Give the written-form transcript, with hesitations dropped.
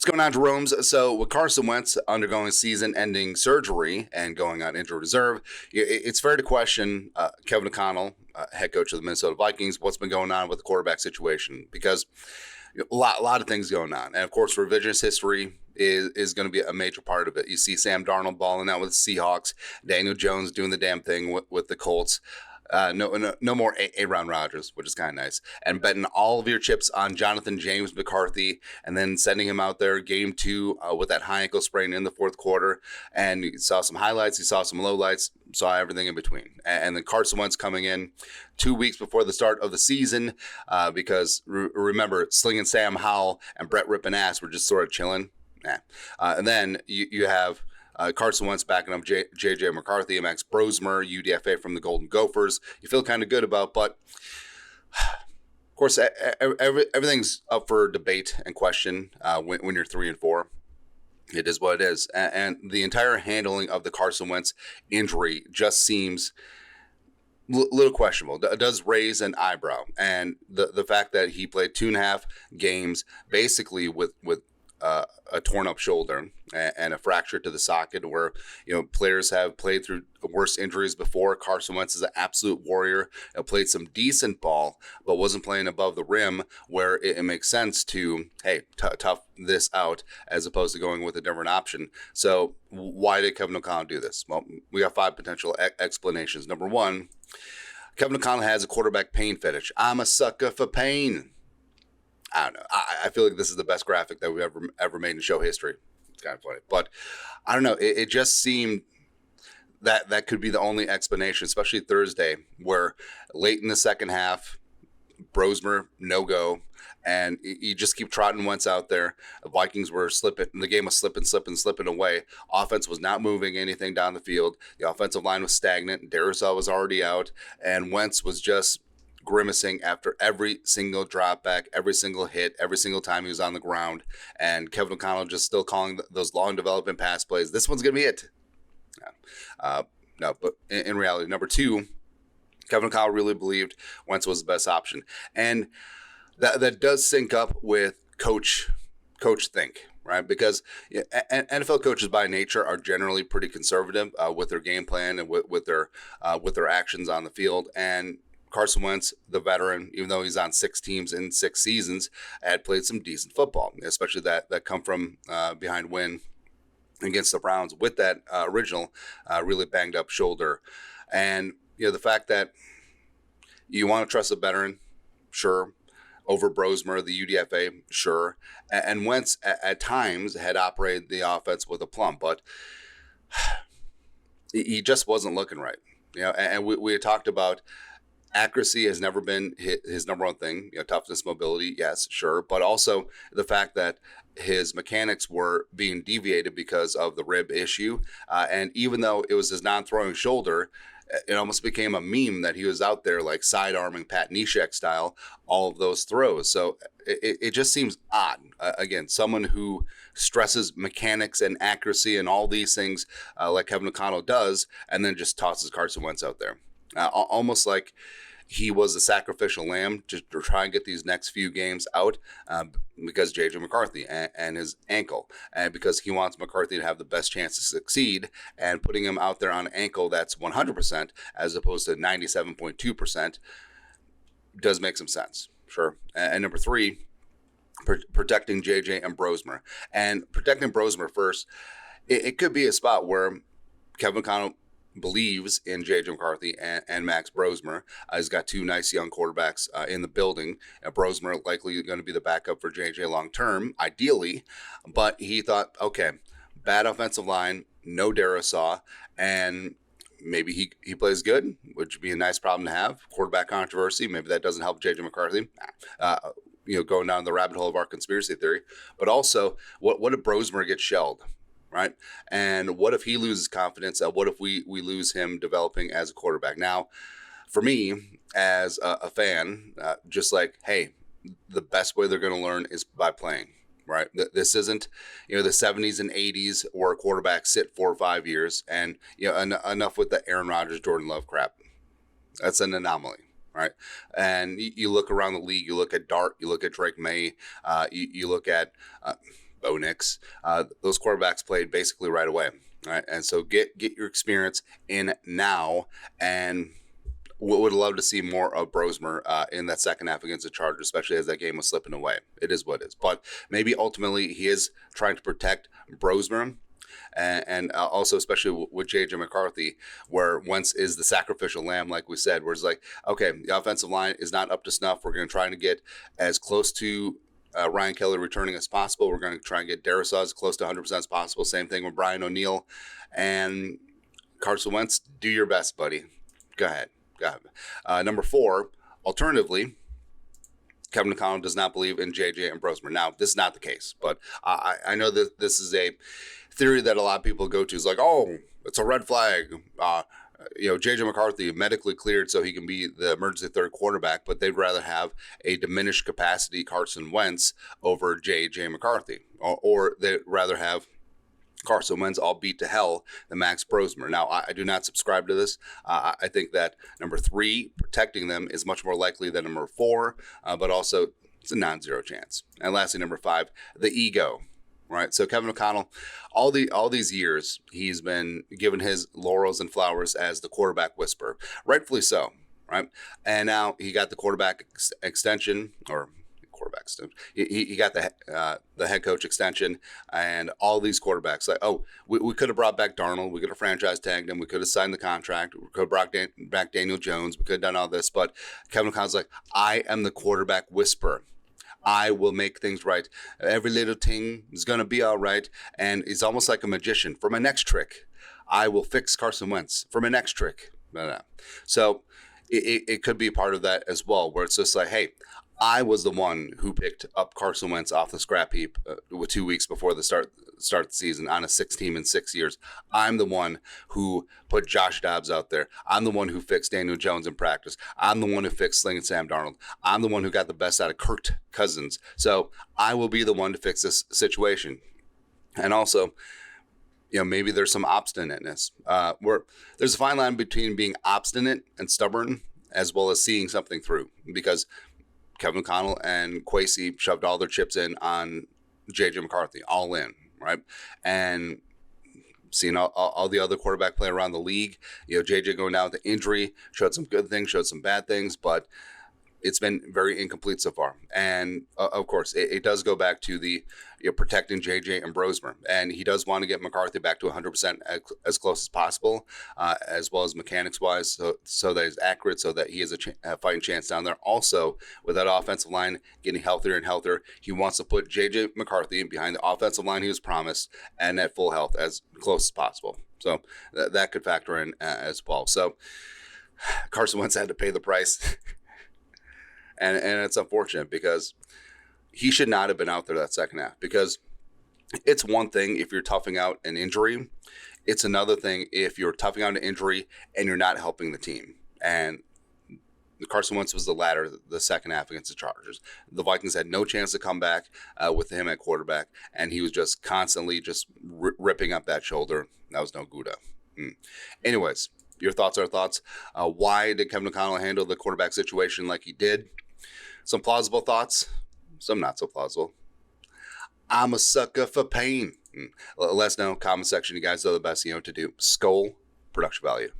going on, Jerome's? So with Carson Wentz undergoing season-ending surgery and going on injured reserve, it's fair to question Kevin O'Connell, head coach of the Minnesota Vikings, what's been going on with the quarterback situation, because a lot of things going on. And of course, revisionist history is going to be a major part of it. You see Sam Darnold balling out with the Seahawks, Daniel Jones doing the damn thing with the Colts. No more Aaron Rodgers, which is kind of nice. And betting all of your chips on Jonathan James McCarthy and then sending him out there game 2 with that high ankle sprain in the fourth quarter. And you saw some highlights, you saw some lowlights, saw everything in between. And then Carson Wentz coming in 2 weeks before the start of the season because remember, Slinging Sam Howell and Brett Rippin' Ass were just sort of chilling. And then you have Carson Wentz backing up J.J. McCarthy and Max Brosmer, UDFA from the Golden Gophers. You feel kind of good about, but of course, everything's up for debate and question when you're 3-4. It is what it is. And the entire handling of the Carson Wentz injury just seems a little questionable. It does raise an eyebrow. And the fact that he played 2.5 games basically with a torn up shoulder and a fracture to the socket, where players have played through worse injuries before. Carson Wentz is an absolute warrior. Played some decent ball, but wasn't playing above the rim, where it makes sense to tough this out as opposed to going with a different option. So why did Kevin O'Connell do this? Well, we got 5 potential explanations. Number 1, Kevin O'Connell has a quarterback pain fetish. I'm a sucker for pain. I don't know. I feel like this is the best graphic that we've ever made in show history. It's kind of funny. But I don't know. It just seemed that could be the only explanation, especially Thursday, where late in the second half, Brosmer, no-go, and you just keep trotting Wentz out there. The Vikings were slipping. The game was slipping away. Offense was not moving anything down the field. The offensive line was stagnant. Darrisaw was already out, and Wentz was just grimacing after every single drop back, every single hit, every single time he was on the ground. And Kevin O'Connell just still calling those long development pass plays. This one's going to be it. No, but in reality, number 2, Kevin O'Connell really believed Wentz was the best option. And that does sync up with coach think, right? Because NFL coaches by nature are generally pretty conservative with their game plan and with their actions on the field. And Carson Wentz, the veteran, even though he's on 6 teams in 6 seasons, had played some decent football, especially that come from behind win against the Browns with that original really banged up shoulder. And the fact that you want to trust a veteran, sure, over Brosmer, the UDFA, sure. And Wentz at times had operated the offense with a plumb, but he just wasn't looking right. And we had talked about accuracy has never been his number 1 thing. Toughness, mobility, yes, sure. But also the fact that his mechanics were being deviated because of the rib issue. And even though it was his non-throwing shoulder, it almost became a meme that he was out there like side-arming Pat Neshek style, all of those throws. So it just seems odd. Again, someone who stresses mechanics and accuracy and all these things like Kevin O'Connell does, and then just tosses Carson Wentz out there. Almost like he was a sacrificial lamb to try and get these next few games out because J.J. McCarthy and his ankle, and because he wants McCarthy to have the best chance to succeed, and putting him out there on an ankle that's 100% as opposed to 97.2% does make some sense. Sure. And number 3, protecting J.J. and Brosmer. And protecting Brosmer first, it could be a spot where Kevin O'Connell believes in J.J. McCarthy and Max Brosmer. He's got 2 nice young quarterbacks in the building. Brosmer likely going to be the backup for J.J. long term, ideally. But he thought, okay, bad offensive line, no Darrisaw, and maybe he plays good, which would be a nice problem to have. Quarterback controversy, maybe that doesn't help J.J. McCarthy. Going down the rabbit hole of our conspiracy theory. But also, what if Brosmer gets shelled? Right? And what if he loses confidence? What if we lose him developing as a quarterback? Now, for me, as a fan, just like, hey, the best way they're going to learn is by playing, right? This isn't, the 70s and 80s where quarterbacks sit 4 or 5 years and, enough with the Aaron Rodgers, Jordan Love crap. That's an anomaly. Right. And you look around the league, you look at Dart, you look at Drake May, you look at Bo Nix, those quarterbacks played basically right away. All right, and so get your experience in now, and would love to see more of Brosmer in that second half against the Chargers, especially as that game was slipping away. It is what it is, but maybe ultimately he is trying to protect Brosmer. And also, especially with J.J. McCarthy, where Wentz is the sacrificial lamb, like we said, where it's like, okay, the offensive line is not up to snuff. We're going to try to get as close to Ryan Kelly returning as possible. We're going to try and get Darisaw as close to 100% as possible. Same thing with Brian O'Neill. And Carson Wentz, do your best, buddy. Go ahead. Number 4, alternatively, Kevin O'Connell does not believe in JJ and Brosmer. Now, this is not the case, but I know that this is a theory that a lot of people go to. Is like, oh, it's a red flag. JJ McCarthy medically cleared so he can be the emergency third quarterback, but they'd rather have a diminished capacity Carson Wentz over JJ McCarthy, or they'd rather have Carson Wentz all beat to hell than Max Brosmer. Now, I do not subscribe to this. I think that number 3, protecting them, is much more likely than number 4, but also it's a non-zero chance. And lastly, number 5, the ego. Right, so Kevin O'Connell, all these years, he's been given his laurels and flowers as the quarterback whisperer, rightfully so. Right, and now he got the quarterback extension, or quarterback extension. He got the head coach extension, and all these quarterbacks like, oh, we could have brought back Darnold, we could have franchise tagged him, we could have signed the contract, we could have brought back Daniel Jones, we could have done all this, but Kevin O'Connell's like, I am the quarterback whisperer. I will make things right. Every little thing is going to be all right. And he's almost like a magician. For my next trick, I will fix Carson Wentz. For my next trick. No. So it could be part of that as well, where it's just like, hey, I was the one who picked up Carson Wentz off the scrap heap with 2 weeks before the start of the season on a 6 team in 6 years. I'm the one who put Josh Dobbs out there. I'm the one who fixed Daniel Jones in practice. I'm the one who fixed Sling and Sam Darnold. I'm the one who got the best out of Kirk Cousins. So I will be the one to fix this situation. And also, maybe there's some obstinateness. Where there's a fine line between being obstinate and stubborn, as well as seeing something through, because Kevin O'Connell and Kwesi shoved all their chips in on J.J. McCarthy, all in, right? And seeing all the other quarterback play around the league, J.J. going down with the injury, showed some good things, showed some bad things, but it's been very incomplete so far. And of course, it does go back to the protecting JJ and Brosmer. And he does want to get McCarthy back to 100% as close as possible, as well as mechanics-wise, so that he's accurate, so that he has a fighting chance down there. Also, with that offensive line getting healthier and healthier, he wants to put JJ McCarthy behind the offensive line he was promised and at full health as close as possible. So that could factor in as well. So Carson Wentz had to pay the price. And it's unfortunate because he should not have been out there that second half, because it's one thing if you're toughing out an injury. It's another thing if you're toughing out an injury and you're not helping the team. And Carson Wentz was the latter the second half against the Chargers. The Vikings had no chance to come back with him at quarterback, and he was just constantly just ripping up that shoulder. That was no Gouda. Anyways, your thoughts are thoughts. Why did Kevin O'Connell handle the quarterback situation like he did? Some plausible thoughts, some not so plausible. I'm a sucker for pain. Let us know, comment section. You guys know the best to do. Skull, production value.